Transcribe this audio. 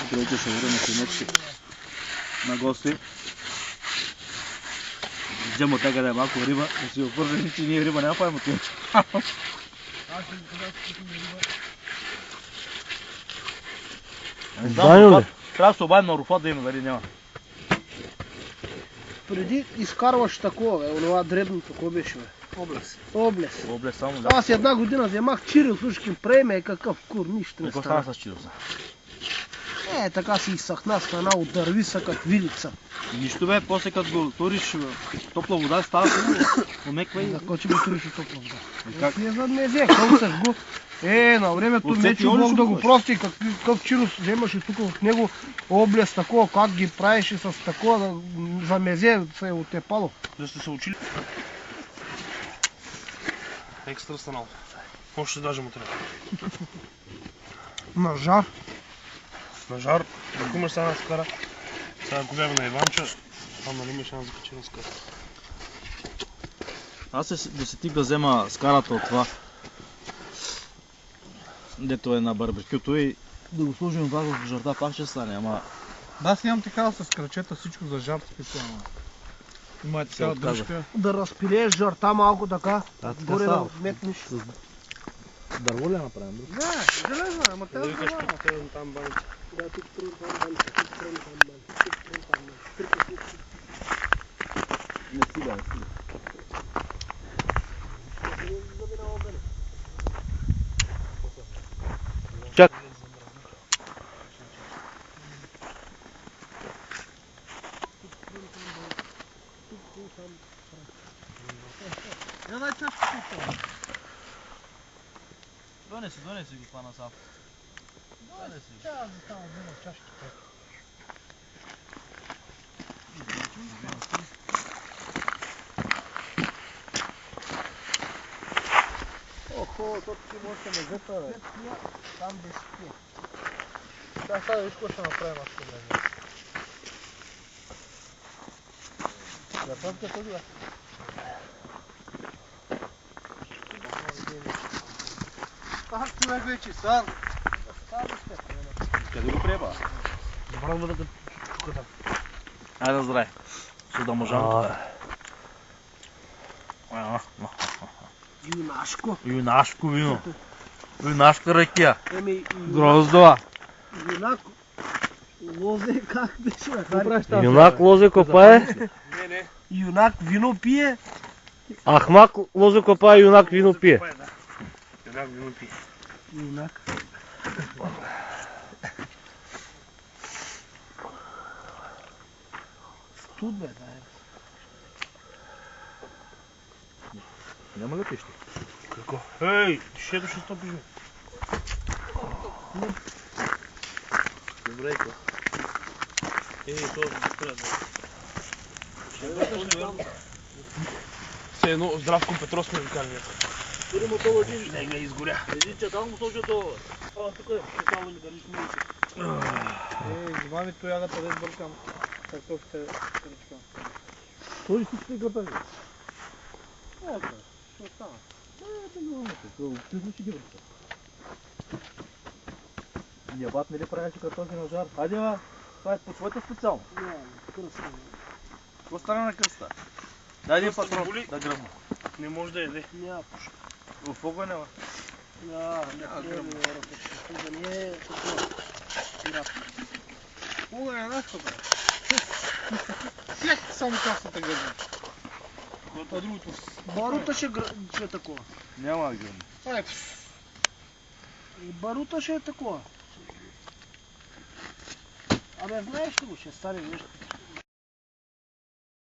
Здравейте, ще видим синечки на гости. Джемо така да е малко риба, да си опържени, че ние риба няма правим от иначе. Аз ще когато купим риба. Трябва да се обадим на Руфат да има, дали няма. Преди изкарваш такова, бе, онова дребното, какво беше, бе? Облес. Облес. Облес само да. Аз една година вземах чирил, слушай, преме какъв кур, нищо не Какво стана. стана с чироса? Така си изсъхна с една от дървиса, като вилица. Нищо бе, после като го туриш топла вода, става хубаво. Омеква и... За кой че го туриш от топла вода? И как? Не за не взех, колсах го. На времето Мечо Бог да го прости, какъв чирус вземаше тук от него, облез такова, как ги правеше с такова, за мезе се е отепало. Да сте се учили? Екстра станал. Още даже му трябва. На жар. На жар. Ако имаш сега на скара, сега го гледаме на Иванча, там нали имаш една закачена скара. Аз се десетих да взема скарата от това, дето е на барбекюто и да го сложим това в жарта, пак ще стане, ама... Да, аз имам такава с крачета, всичко за жар специално. Има е такава дръжка. Да разпилееш жарта малко така, горе да вметнеш. Дърво ли я направим? Да, железна, ама Да викаш тук там баните. Да, тук трън там баните, тук трън там баните, тук трън там баните. Не стига, не стига. Чак! Я дай чашка тук. Донеси го това назад. Донеси го. Тя за това взема чашките. Охо, то ти може да мезета, бе. Там без пие. Да, сега виж какво ще направим аз с мезе. Я пъмка тук, бе. Как човек вече сар? Къде го приеба? Забрал да тук там. Айде, здравей. Ще да можам. Юнашко. Юнашко вино. Юнашка ракия. Гроздова. Юнак. Лозе как беше, бе? Юнак лозе копае, Не. Юнак вино пие. Ахмак лозе копае, юнак вино пие. Юнак вино пие. Юнак. Тут бе, да е. Няма ли пищи? Какво? Ей, шето ще стопиш, бе. Добре, ко. То трябва да... Все едно Здравко Петров сме ви карали. Тури му това един. Не, не изгоря. Един чатал му сложи това. Тук е. Чатал ли държиш милите. Взимаме тоягата да избъркам картофите кръчка. Той си ще гърташ. Що става? Ти звучи ги върта. Ние бат не ли правеше картофи на жар? Хайде, ма. Това е по своята специално. Не, кръста. Какво стана на кръста? Дай един Кръста патрон боли. да гръмна. Не може да яде. Няма пушка. В огъня, ма. Не е такова. Уга, не знаеш какво е. След само касата гърна. А другото Барута ще е такова. Няма да гръмна. това е. И барута ще е такова. Абе, знаеш ли го, ще стане нещо.